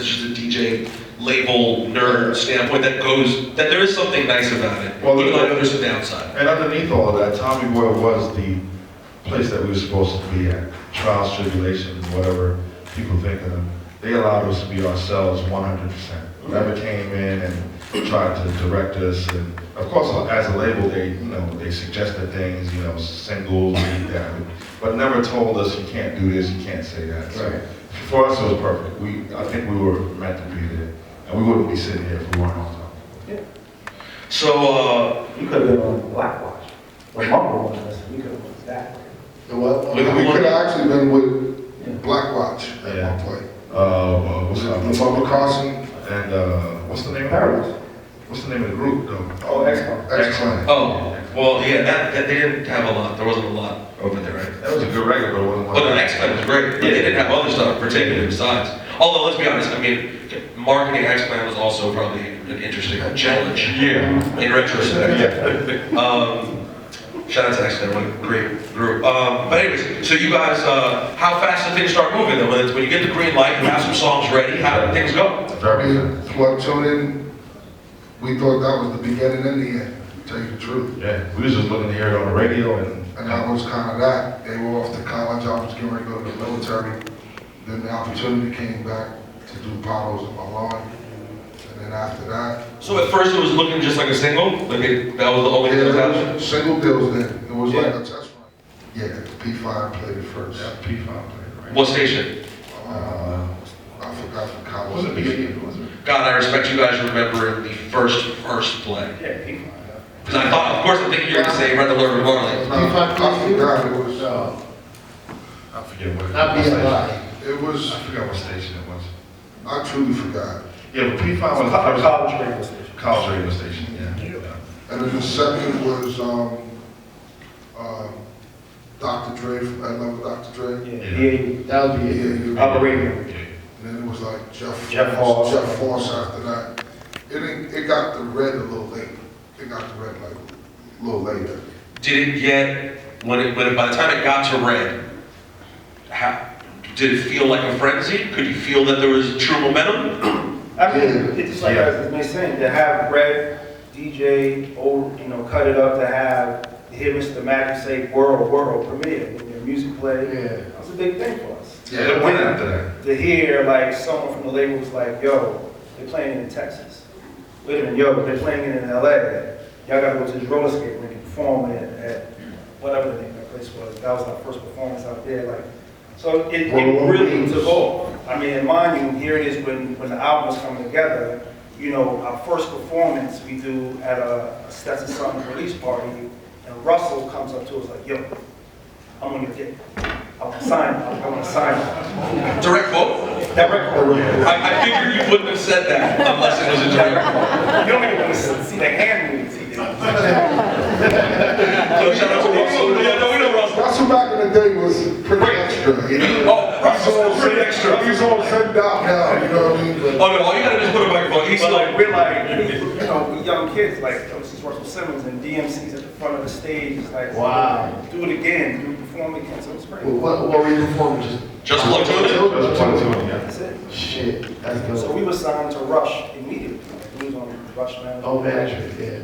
it's just a DJ label nerd standpoint that there is something nice about it, well, even though I know there's a downside. And underneath all of that, Tommy Boy was the place that we were supposed to be at. Trials, tribulations, whatever people think of them. They allowed us to be ourselves 100%. Never came in and tried to direct us. And of course, as a label, they suggested things, singles, that, but never told us you can't do this, you can't say that. So right. For us, it was perfect. I think we were meant to be there, and we wouldn't be sitting here if we weren't on top. Yeah. So You could have been on Black Watch. When Marco was listening, you could have been that. We could have actually been with Black Watch at one point. What's up? Bubba Carson And what's the name of Paradise. What's the name of the group though? Oh, X-Con. Excellent. oh, well, yeah, that they didn't have a lot. There wasn't a lot over there, right? That was a good record, but it wasn't one. But the X-Clan was great. But they didn't have other stuff particularly besides. Although, let's be honest, I mean, marketing X-Clan was also probably an interesting challenge. Yeah. In retrospect. Shout out to X-Clan, what a great group. But anyways, so you guys, how fast did things start moving then? When you get the green light, you have some songs ready, how did things go? Plug tuning, we thought that was the beginning and the end, to tell you the truth. Yeah, we was just looking to hear it on the radio and that was kind of that. They were off to college, I was getting ready to go to the military. Then the opportunity came back to do Potholes in my lawn. And then after that. So at first it was looking just like a single? That was the only thing that was happening? Single deals then. It was like a test run. Yeah, P5 played it first. yeah, P5 played it, right? What station? I forgot from college. Was it beginning? Was it? God, I respect you guys remembering the first play. Yeah, P5. Because I thought, of course, I'm thinking you're going to say Red Alert Marley. I forgot, it was, I forget what it Not was. BFI. it was, I forgot what station it was. I truly forgot. Yeah, but P5 was the first College radio station. college radio station, yeah. And then the second was, Dr. Dre, I love Dr. Dre. Yeah, That would be it. you. Operator. And then it was like Jeff Foss. After that. It got the red a little late. It got the red like a little later. Did it get, by the time it got to Red, did it feel like a frenzy? Could you feel that there was true momentum? I mean, it's just like as May saying, to have Red, DJ, cut it up, to hear Mr. Magic say world premiere in your music play. Yeah. That was a big thing for us. Yeah, it went after that. To hear like someone from the label was like, yo, they're playing it in Texas. Wait a minute, yo, they're playing it in LA. Y'all gotta go to this roller skate rink and perform at whatever the name of that place was. That was our first performance out there. Like, so it really took off. I mean, and mind you, here it is when the album was coming together. Our first performance we do at a Stetson Sutton release party, and Russell comes up to us like, yo, I'm on your dick. I want to sign. Direct quote? Direct quote. I figured you wouldn't have said that unless it was a direct quote. You don't even want to see the hand moves he did. So shout out to Russell. Yeah, no, we know Russell. Russell back in the day was pretty extra. Oh, Russell's pretty extra. He's all sent out now, you know what I mean? Oh no, all you gotta do is put a microphone. He's But still like, we're like, we young kids, like, this is Russell Simmons and DMC's at the front of the stage. It's like, Wow. do it again, perform again. So it's great. What were you performing? just plug to it. Just one, two, yeah. That's it. Shit. That's So good. we were signed to Rush immediately. Like, we was on Rush Management. Oh, management, yeah.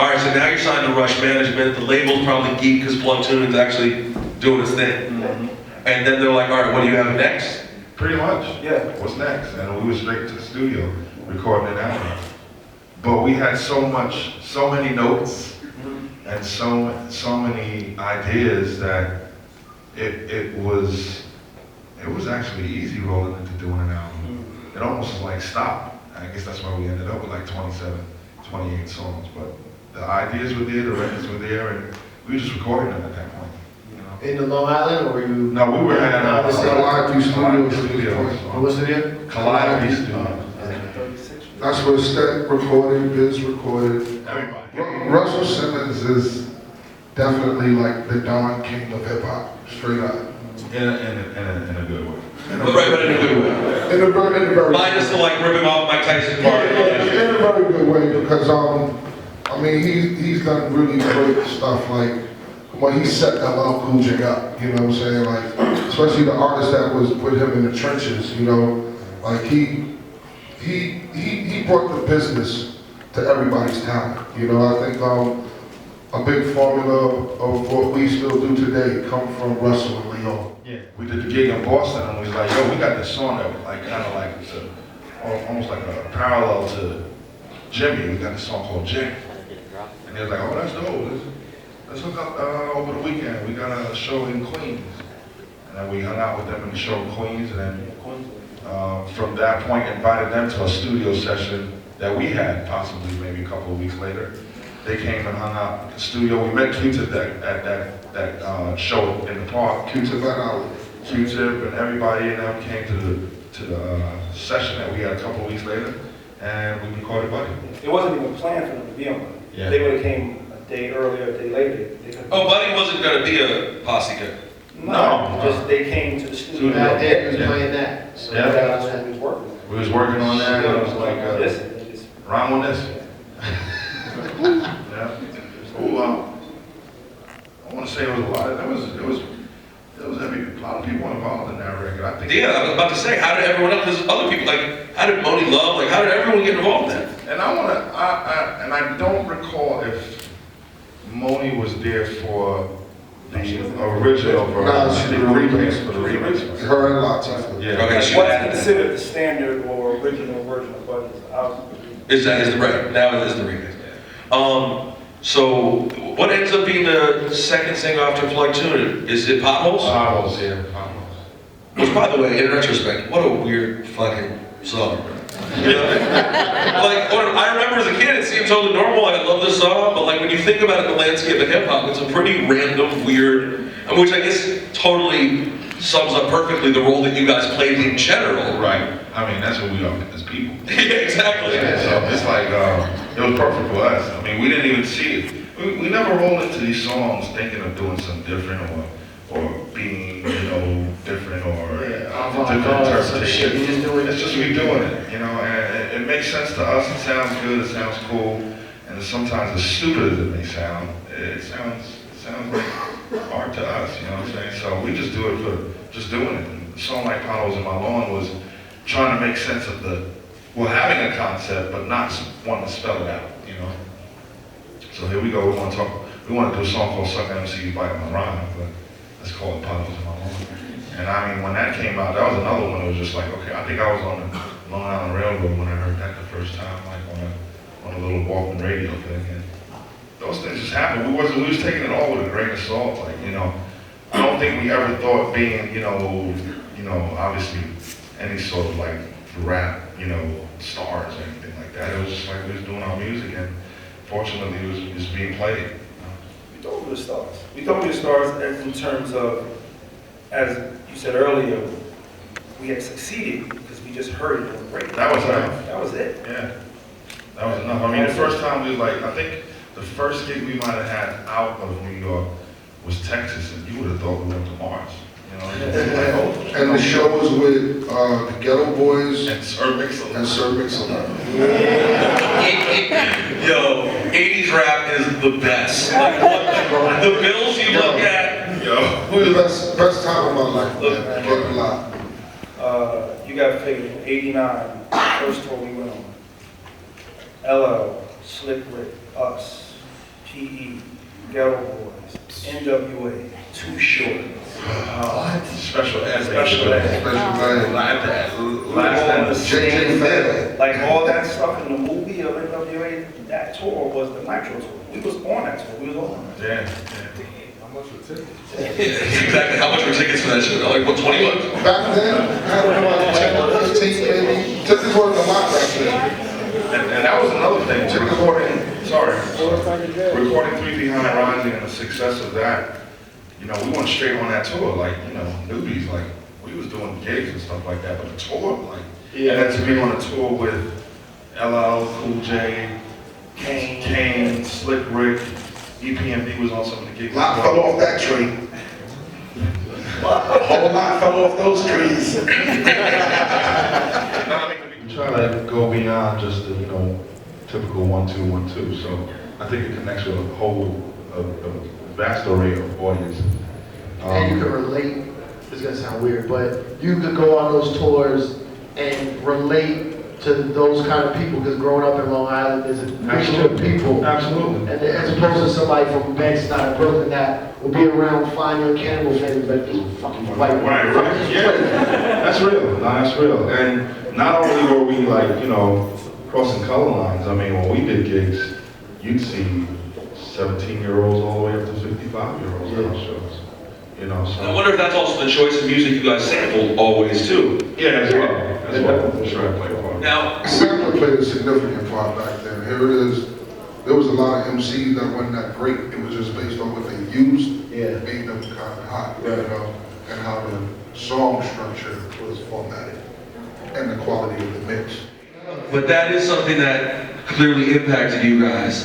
All right, so now you're signed to Rush Management. The label's probably geek because Plug Tuning's actually doing his thing. And then they're like, all right, what do you have next? Pretty much. Yeah. What's next? And we went straight to the studio, recording an album. But we had so many notes, and so many ideas that it was actually easy rolling into doing an album. It almost was like stop. I guess that's why we ended up with like 27, 28 songs. But the ideas were there, the records were there, and we were just recording them at that point. In the Long Island, or were you? No, we were at Calliope Studios. What was it here? Calliope Studios. 36. That's where Stet recorded, Biz recorded. Everybody. Russell Simmons is definitely like the Don King of hip hop, straight up. In a good way. Right, but in a good way. In a very Minus the like ripping off Mike Tyson part. in a very good way because I mean he's done really great stuff like when he set LL Cool J up, you know what I'm saying? Like especially the artists that was with him in the trenches, like he he brought the business to everybody's talent. You know, I think a big formula of what we still do today come from Russell and Leo. Yeah, we did the gig in Boston and we was like, yo, we got this song that like kind of like it's almost like a parallel to Jimmy. We got this song called Jim. And they was like, oh, that's dope. Let's hook up over the weekend. We got a show in Queens. And then we hung out with them in the show in Queens. And then from that point, invited them to a studio session that we had possibly maybe a couple of weeks later. They came and hung out at the studio. We met Q-Tip at that show in the park. Q-Tip and everybody and them came to the session that we had a couple of weeks later. And we recorded Buddy. It wasn't even planned for them to be on Buddy. Yeah. They would have came a day earlier, a day later. Oh, Buddy wasn't going to be a posse guy. No, just they came to the studio. Back then, he was playing that. So Yeah. That's what we was working on. We was working on that. It was like, Listen, rhyme on this. Yeah. Oh, I want to say it was a lot. There was a lot of people involved in that record. I think. Yeah, I was about to say, how did everyone else, there's other people, like, how did Moni Love, like, how did everyone get involved in that? And I don't recall if Moni was there for the original version. No, she the did remix for the remix. Her and Latifah. Yeah. Okay, she what's added that. considered the standard or original version of Buddy is out. Is the right, now it is the remix. So, what ends up being the second single after Plug Tune? Is it Potholes? Potholes, yeah, Potholes. Which, by the way, in retrospect, what a weird fucking song. You know? Like, I remember as a kid, it seemed totally normal. I love this song, but like when you think about it in the landscape of hip hop, it's a pretty random, weird, which I guess totally sums up perfectly the role that you guys played in general. Right. I mean, that's what we are as people. Yeah, exactly. Yeah, so it's like, it was perfect for us. I mean, we didn't even see it. We never rolled into these songs thinking of doing something different or being, different or different interpretation. It's just we doing it, and it makes sense to us. It sounds good, it sounds cool, and sometimes as stupid as it may sound, it sounds like art to us, you know what I'm saying? So we just do it for just doing it. And a song like Potholes in My Lawn was trying to make sense of having a concept, but not wanting to spell it out, So here we go, we want to do a song called Suck MC's Bite on the Rhyme, but let's call it Potholes in My Lawn. And I mean, when that came out, that was another one that was just like, okay, I think I was on the Long Island Railroad when I heard that the first time, like on a little Walkman radio thing. And those things just happened. We was taking it all with a grain of salt, like, I don't think we ever thought being, obviously any sort of like rap, stars or anything like that. It was just like we was doing our music, and fortunately it was being played. We thought we were stars. We thought we were stars in terms of, as you said earlier, we had succeeded because we just heard it on the radio. That was enough. That was it. Yeah, that was enough. I mean, the first time we I think the first gig we might have had out of New York was Texas, and you would have thought we went to Mars. And the show was with the Ghetto Boys and Sir Mix-a-Lot. Yo, 80s rap is the best. Like, the bills you look at. Yo. Best time of my life, man. Getting live. You got to figure, in '89, first tour we went on. LL, Slick Rick, us, PE, Ghetto Boys, NWA, Too Short. Special ed. Special ed. Like all that stuff in the movie of NWA, that tour was the Nitro tour. We was on that tour. We was on that. Yeah. How much were tickets? Exactly. How much were tickets for that show? Like, what, 20 bucks? Back then, I don't know, 10, 15 maybe. Tickets weren't a lot back then. And that was another thing, recording 3 Behind Rising and the success of that, we went straight on that tour, like, newbies, like, we was doing gigs and stuff like that, but the tour, like, and then to be on a tour with LL, Cool J, Kane, Slick Rick, EPMD was on some of the gigs. A lot fell off that tree. A whole lot fell off those trees. We try to go beyond just the, typical 1-2, 1-2, so I think it connects with a vast array of audiences. And you can relate, it's gonna sound weird, but you could go on those tours and relate to to those kind of people, because growing up in Long Island, there's a mixture of people. Absolutely. And as opposed to somebody from Bed-Stuy, Brooklyn, that will be around fine young cannibal fans, but just fucking white. Right. Yeah. That's real. No, that's real. And not only were we like, you know, crossing color lines, I mean, when we did gigs, you'd see 17-year-olds all the way up to 55-year-olds at our shows. You know, so. I wonder if that's also the choice of music you guys sampled always too. Yeah, as well. As well. For sure, I played a part. Now, Sampler played a significant part back then. Here it is. There was a lot of MCs that wasn't that great. It was just based on what they used. Yeah. Made them kind of hot, you know, and how the song structure was formatted and the quality of the mix. but that is something that clearly impacted you guys.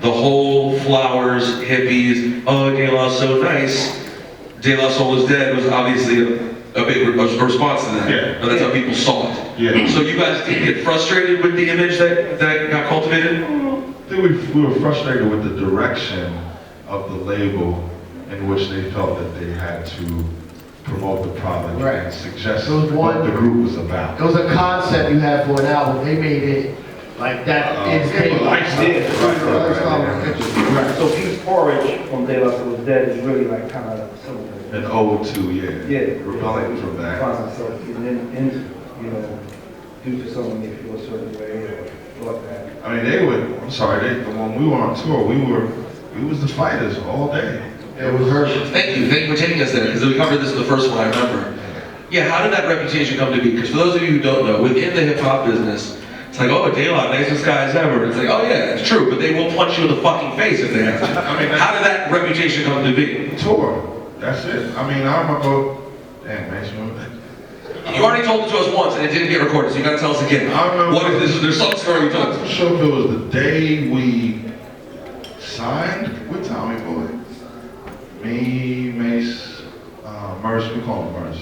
The whole flowers, hippies, oh, De La's so nice. De La Soul is dead was obviously a big response to that. Yeah. And that's how people saw it. Yeah. So you guys did get frustrated with the image that got cultivated? I think we were frustrated with the direction of the label in which they felt that they had to promote the product Right. and suggest It was what one- the group was about. It was a concept you had for an album. They made it like that. It's Right. So Pete's Porridge from De La Soul is Dead is really like kind of similar. An ode to, yeah. Yeah. Rebelling from that. Finds himself getting into, you know, due to someone they feel a certain way or like that. I mean, when we were on tour, we was the fighters all day. It was her. Thank you for taking us there, because we covered this in the first one, I remember. Yeah, how did that reputation come to be? Because for those of you who don't know, within the hip hop business, it's like, oh, De La, nicest guys ever. It's like, oh yeah, it's true, but they will punch you in the fucking face if they have to. I mean, How did that reputation come to be? Tour. That's it. I mean, I remember, damn, man, you remember that? You already told it to us once and it didn't get recorded, so you gotta tell us again. I remember- What is this? There's some story you told I'm us. not sure if it was the day we signed with Tommy Boy. Me, Mace, Merce, we call him Merce.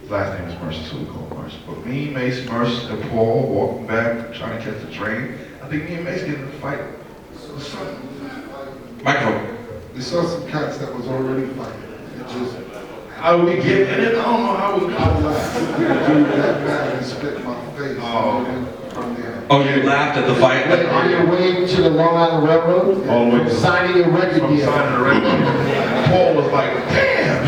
His last name is Merce, so we call him Merce. But me, Mace, Merce, and Paul walking back, trying to catch the train. I think me and Mace get in a fight. Microphone. We saw some cats that was already fighting. It just, How do we get in it? I don't know how we got dude got mad and spit in my face. Oh. From there. Oh, you laughed at the fight? Wait, on your way to the Long Island Railroad? All the way to Signing your record from deal. signing the record. Paul was like, damn,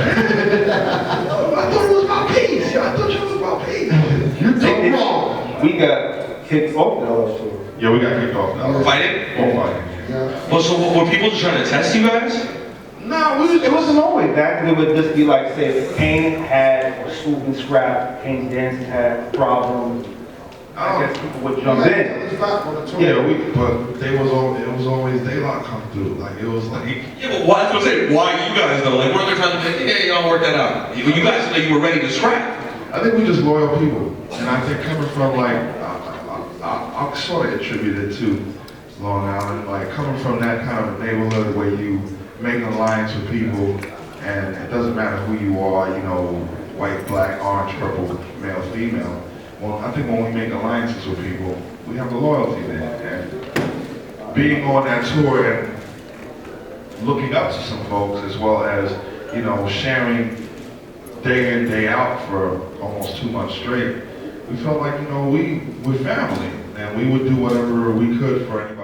I thought it was about peace. I thought it was about peace. You did wrong. We got kicked off the LA show. Yeah, we got kicked off now. Fighting? All fighting. Yeah. Well, so were people just trying to test you guys? No, we was It wasn't always that. It would just be like, say, if Kane had a swoop and scrap, Kane's dancing had a problem, I guess people would jump in. It's back on the tour. Yeah, but it was always daylight come through. Like it was like Yeah, but why, I was gonna say, why you guys though? Like, weren't there times like, yeah, y'all work that out? You guys, like, you were ready to scrap. I think we just loyal people, and I think coming from like I'll sort of attribute it to Long Island, like coming from that kind of neighborhood where you make an alliance with people, and it doesn't matter who you are, you know, white, black, orange, purple, male, female. Well, I think when we make alliances with people, we have the loyalty there. And being on that tour and looking up to some folks, as well as, you know, sharing day in, day out for almost 2 months straight, we felt like, you know, we're family, and we would do whatever we could for anybody.